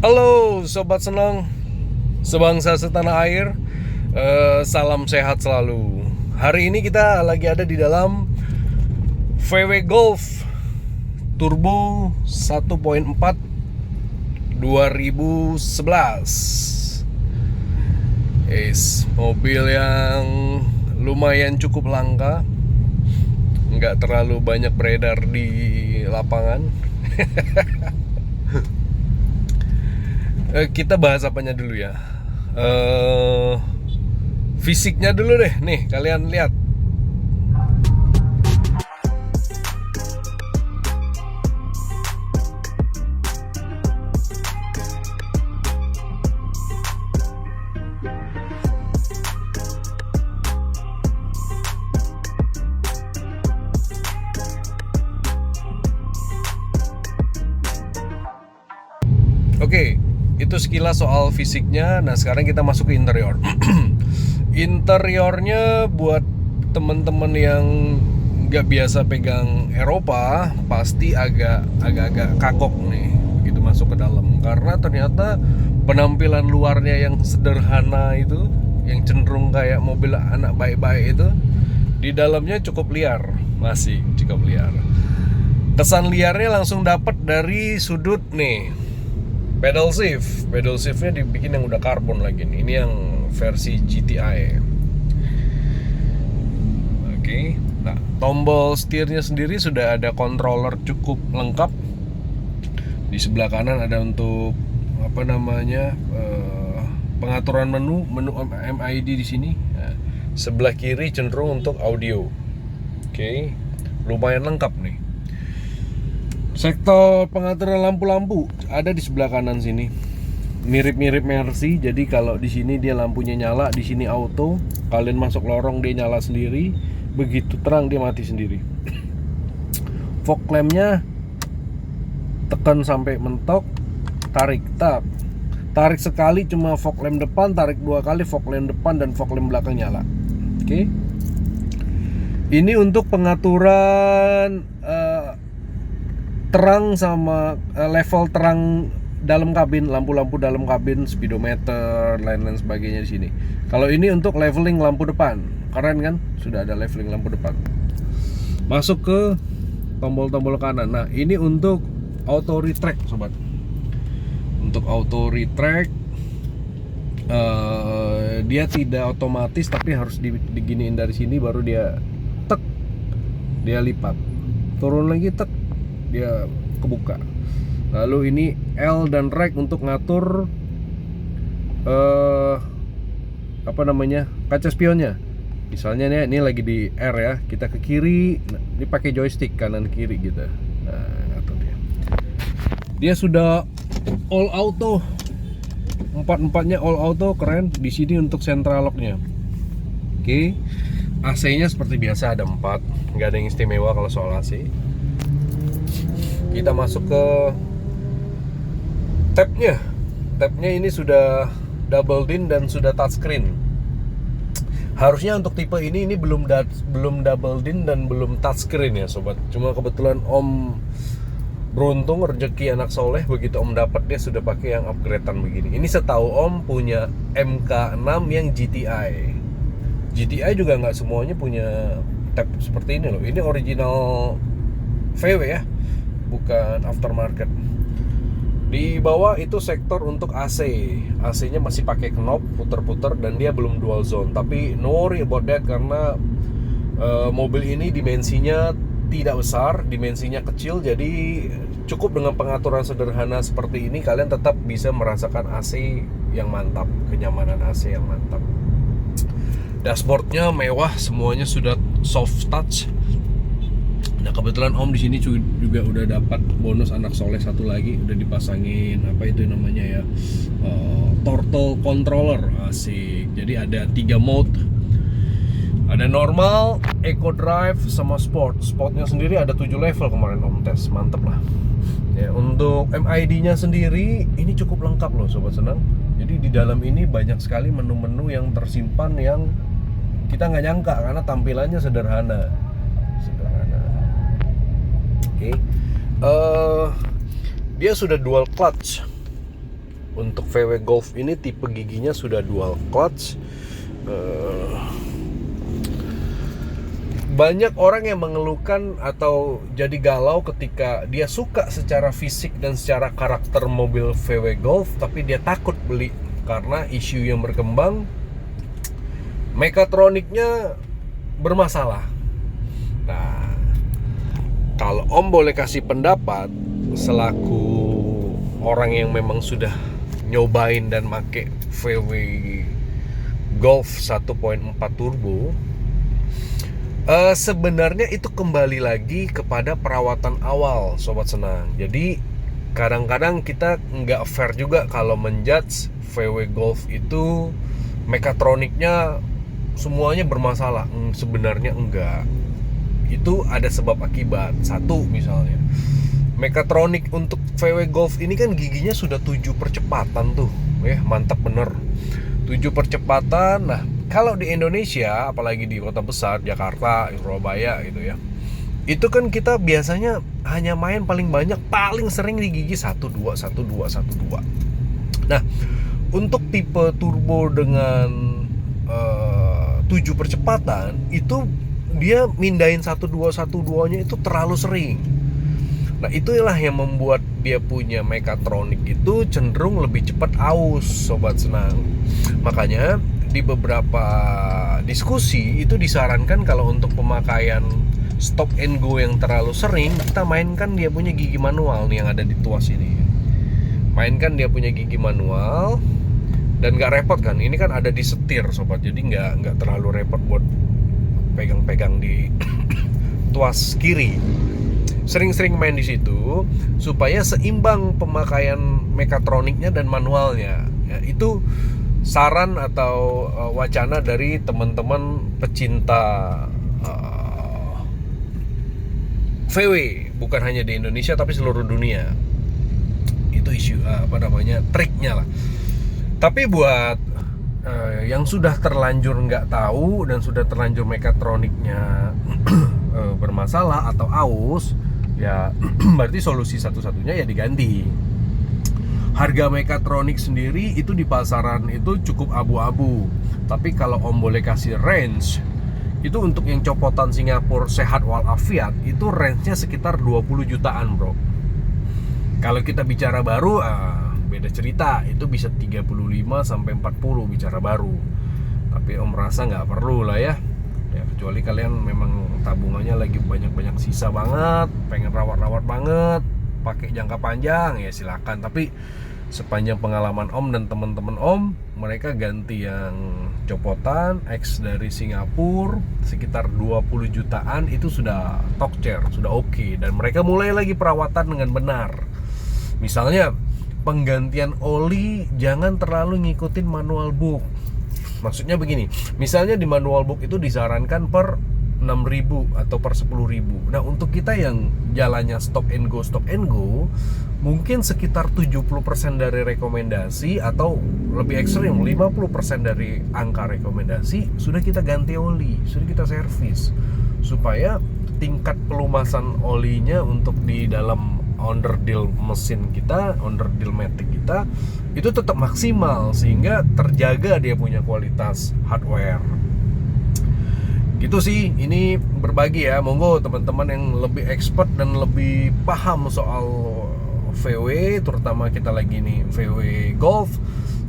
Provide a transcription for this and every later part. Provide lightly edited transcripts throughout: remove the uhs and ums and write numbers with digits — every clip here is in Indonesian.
Halo Sobat Senang, sebangsa setanah air, salam sehat selalu. Hari ini kita lagi ada di dalam VW Golf Turbo 1.4 2011. Mobil yang lumayan cukup langka, nggak terlalu banyak beredar di lapangan. Kita bahas apanya dulu ya. Fisiknya dulu deh. Nih, kalian lihat. Oke, itu sekilas soal fisiknya. Nah, sekarang kita masuk ke interior. Interiornya buat temen-temen yang nggak biasa pegang Eropa pasti agak-agak kagok nih begitu masuk ke dalam, karena ternyata penampilan luarnya yang sederhana itu, yang cenderung kayak mobil anak baik-baik itu, di dalamnya cukup liar, masih cukup liar. Kesan liarnya langsung dapat dari sudut nih. Pedal shiftnya dibikin yang udah karbon lagi nih. Ini yang versi GTI. Oke. Nah, tombol setirnya sendiri sudah ada controller cukup lengkap. Di sebelah kanan ada untuk pengaturan menu MID di sini. Nah, sebelah kiri cenderung untuk audio. Oke. Lumayan lengkap nih. Sektor pengaturan lampu-lampu ada di sebelah kanan sini. Mirip-mirip Mercy. Jadi kalau di sini dia lampunya nyala, di sini auto. Kalian masuk lorong dia nyala sendiri. Begitu terang dia mati sendiri. Fog lampnya tekan sampai mentok, tarik, tarik sekali cuma fog lamp depan, tarik dua kali fog lamp depan dan fog lamp belakang nyala. Oke. Ini untuk pengaturan terang sama level terang dalam kabin, lampu-lampu dalam kabin, speedometer, lain-lain sebagainya di sini. Kalau ini untuk leveling lampu depan, keren kan? Sudah ada leveling lampu depan. Masuk ke tombol-tombol kanan. Nah, ini untuk auto retract, sobat. Untuk auto retract, dia tidak otomatis, tapi harus diginiin dari sini, baru dia tek, dia lipat. Turun lagi tek, dia kebuka. Lalu ini L dan REC untuk ngatur kaca spionnya. Misalnya nih, ini lagi di R ya, kita ke kiri, ini pakai joystick kanan kiri gitu. Nah, ngatur dia. Dia sudah all auto. Empat-empatnya all auto, keren. Di sini untuk central locknya. Oke. AC-nya seperti biasa ada 4, nggak ada yang istimewa kalau soal AC. Kita masuk ke tabnya. Tabnya ini sudah double din dan sudah touchscreen. Harusnya untuk tipe ini belum double din dan belum touchscreen ya sobat. Cuma kebetulan Om beruntung, rezeki anak soleh, begitu Om dapat dia sudah pakai yang upgradean begini. Ini setahu Om punya MK6 yang GTI. GTI juga nggak semuanya punya tab seperti ini loh. Ini original VW ya, bukan aftermarket. Di bawah itu sektor untuk AC. AC-nya masih pakai knob puter-puter dan dia belum dual zone. Tapi no worry about that, karena mobil ini dimensinya tidak besar, dimensinya kecil. Jadi cukup dengan pengaturan sederhana seperti ini kalian tetap bisa merasakan AC yang mantap, kenyamanan AC yang mantap. Dashboardnya mewah, semuanya sudah soft touch. Nah, kebetulan Om di sini juga udah dapat bonus anak soleh satu lagi, udah dipasangin apa itu namanya ya, throttle controller. Asik. Jadi ada 3 mode. Ada normal, eco drive, sama sport. Sportnya sendiri ada 7 level kemarin Om tes, mantep lah. Ya, untuk MID-nya sendiri ini cukup lengkap loh sobat senang. Jadi di dalam ini banyak sekali menu-menu yang tersimpan yang kita nggak nyangka karena tampilannya sederhana. Oke. Dia sudah dual clutch. Untuk VW Golf ini tipe giginya sudah dual clutch. Banyak orang yang mengeluhkan atau jadi galau ketika dia suka secara fisik dan secara karakter mobil VW Golf, tapi dia takut beli karena isu yang berkembang mekatroniknya bermasalah. Nah, kalau Om boleh kasih pendapat selaku orang yang memang sudah nyobain dan make VW Golf 1.4 turbo, sebenarnya itu kembali lagi kepada perawatan awal, Sobat Senang. Jadi kadang-kadang kita nggak fair juga kalau menjudge VW Golf itu mekatroniknya semuanya bermasalah. Sebenarnya enggak. Itu ada sebab akibat. Satu misalnya, mekatronik untuk VW Golf ini kan giginya sudah 7 percepatan tuh. Mantap bener. 7 percepatan. Nah, kalau di Indonesia, apalagi di kota besar, Jakarta, Surabaya gitu ya, itu kan kita biasanya hanya main paling banyak, paling sering di gigi 12, 12, 12. Nah, untuk tipe turbo dengan 7 percepatan, itu dia mindahin 12 nya itu terlalu sering. Nah, itulah yang membuat dia punya mekatronik itu cenderung lebih cepat aus, Sobat Senang. Makanya di beberapa diskusi itu disarankan kalau untuk pemakaian stop and go yang terlalu sering, kita mainkan dia punya gigi manual nih yang ada di tuas ini. Mainkan dia punya gigi manual dan nggak repot kan. Ini kan ada di setir, Sobat, jadi nggak terlalu repot buat pegang-pegang di tuas kiri. Sering-sering main di situ supaya seimbang pemakaian mekatroniknya dan manualnya. Ya, itu saran atau wacana dari teman-teman pecinta VW, bukan hanya di Indonesia tapi seluruh dunia. Itu isu triknya lah. Tapi buat yang sudah terlanjur nggak tahu dan sudah terlanjur mekatroniknya bermasalah atau aus, ya berarti solusi satu-satunya ya diganti. Harga mekatronik sendiri itu di pasaran itu cukup abu-abu. Tapi kalau Om boleh kasih range, itu untuk yang copotan Singapura sehat walafiat, itu range-nya sekitar 20 jutaan, bro. Kalau kita bicara baru, beda cerita. Itu bisa 35 sampai 40 bicara baru. Tapi Om rasa nggak perlu lah ya. Ya, kecuali kalian memang tabungannya lagi banyak-banyak sisa banget, pengen rawat-rawat banget, pakai jangka panjang, ya silakan. Tapi sepanjang pengalaman Om dan teman-teman Om, mereka ganti yang copotan X dari Singapura sekitar 20 jutaan itu sudah top chair, sudah oke. Dan mereka mulai lagi perawatan dengan benar. Misalnya penggantian oli jangan terlalu ngikutin manual book. Maksudnya begini, misalnya di manual book itu disarankan per 6.000 atau per 10.000. Nah, untuk kita yang jalannya stop and go, mungkin sekitar 70% dari rekomendasi atau lebih ekstrim 50% dari angka rekomendasi sudah kita ganti oli, sudah kita servis, supaya tingkat pelumasan olinya untuk di dalam onderdil mesin kita, onderdil matic kita itu tetap maksimal, sehingga terjaga dia punya kualitas hardware. Gitu sih, ini berbagi ya. Monggo teman-teman yang lebih expert dan lebih paham soal VW, terutama kita lagi nih VW Golf,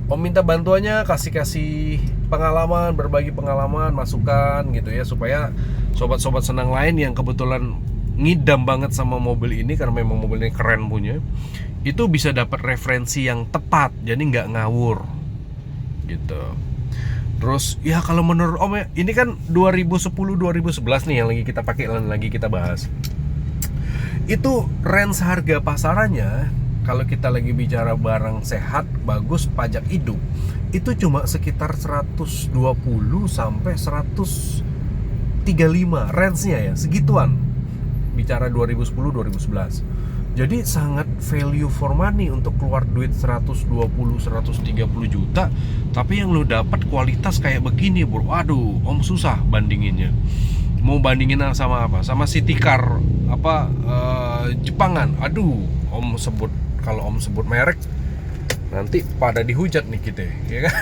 Om minta bantuannya, kasih pengalaman, berbagi pengalaman, masukan gitu ya, supaya sobat-sobat senang lain yang kebetulan ngidam banget sama mobil ini, karena memang mobilnya keren punya, itu bisa dapat referensi yang tepat, jadi nggak ngawur gitu. Terus ya kalau menurut Om ya, ini kan 2010-2011 nih yang lagi kita pakai, lagi kita bahas. Itu range harga pasarannya kalau kita lagi bicara barang sehat, bagus, pajak hidup, itu cuma sekitar 120 sampai 135 range-nya ya, segituan. Bicara 2010-2011. Jadi sangat value for money untuk keluar duit 120-130 juta, tapi yang lo dapat kualitas kayak begini, bro. Aduh, Om susah bandinginnya. Mau bandingin sama apa? Sama city car Jepangan. Aduh, kalau Om sebut merek nanti pada dihujat nih kita, ya kan?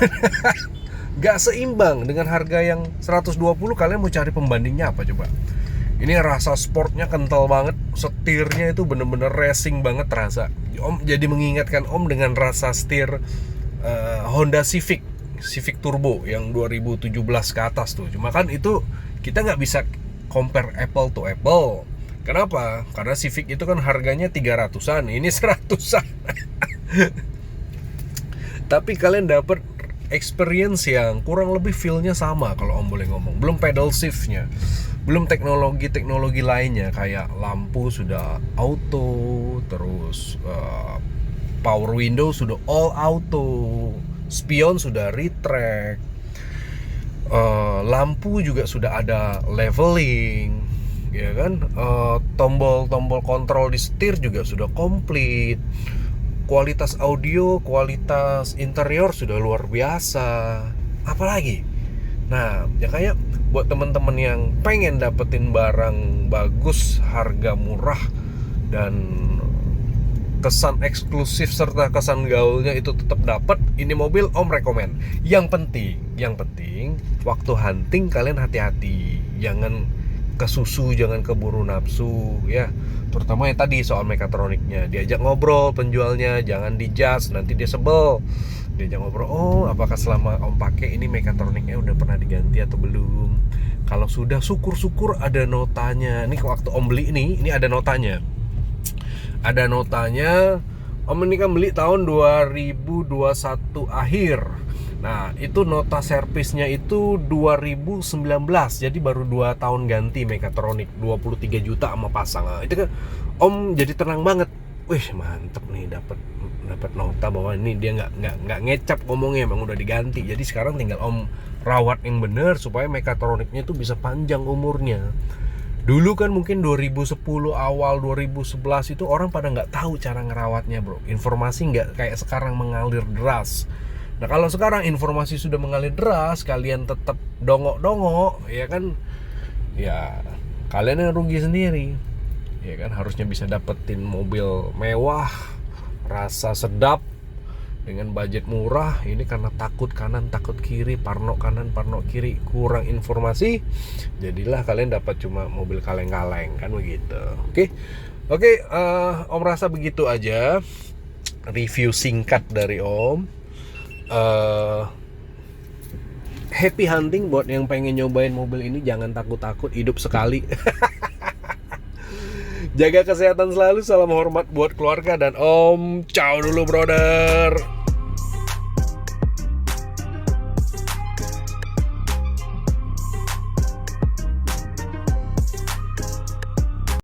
Gak seimbang dengan harga yang 120. Kalian mau cari pembandingnya apa coba? Ini rasa sportnya kental banget, setirnya itu bener-bener racing banget terasa. Om jadi mengingatkan Om dengan rasa setir Honda Civic Turbo yang 2017 ke atas tuh. Cuma kan itu kita nggak bisa compare apple to apple. Kenapa? Karena Civic itu kan harganya 300-an, ini 100-an. Tapi kalian dapat experience yang kurang lebih feel-nya sama kalau Om boleh ngomong. Belum pedal shift-nya, belum teknologi lainnya kayak lampu sudah auto, terus power window sudah all auto, spion sudah retract, lampu juga sudah ada leveling, ya kan? Tombol kontrol di setir juga sudah komplit. Kualitas audio, kualitas interior sudah luar biasa. Apalagi? Nah, ya kayak buat teman-teman yang pengen dapetin barang bagus, harga murah, dan kesan eksklusif serta kesan gaulnya itu tetap dapat, ini mobil Om rekomen. Yang penting waktu hunting kalian hati-hati, jangan kesusu, jangan keburu nafsu ya. Terutama yang tadi soal mekatroniknya, diajak ngobrol penjualnya, jangan dijudge, nanti dia sebel. Diajak ngobrol, oh apakah selama Om pakai ini mekatroniknya udah pernah diganti atau belum? Kalau sudah, syukur-syukur ada notanya. Ini waktu Om beli ini ada notanya. Ada notanya. Om ini kan beli tahun 2021 akhir. Nah itu nota servisnya itu 2019. Jadi baru 2 tahun ganti mekatronik, 23 juta sama pasang. Nah, itu kan Om jadi tenang banget. Wih mantep nih, dapat nota bahwa ini dia nggak ngecap ngomongnya, emang udah diganti. Jadi sekarang tinggal Om rawat yang bener supaya mekatroniknya itu bisa panjang umurnya. Dulu kan mungkin 2010 awal 2011 itu orang pada nggak tahu cara ngerawatnya bro. Informasi nggak kayak sekarang mengalir deras. Nah kalau sekarang informasi sudah mengalir deras, kalian tetap dongok-dongok, ya kan? Ya kalian yang rugi sendiri. Ya kan, harusnya bisa dapetin mobil mewah, rasa sedap dengan budget murah. Ini karena takut kanan takut kiri, parno kanan parno kiri, kurang informasi, jadilah kalian dapat cuma mobil kaleng-kaleng kan begitu. Oke, Om rasa begitu aja review singkat dari Om. Happy hunting buat yang pengen nyobain mobil ini, jangan takut-takut, hidup sekali. Jaga kesehatan selalu, salam hormat buat keluarga, dan Om ciao dulu brother.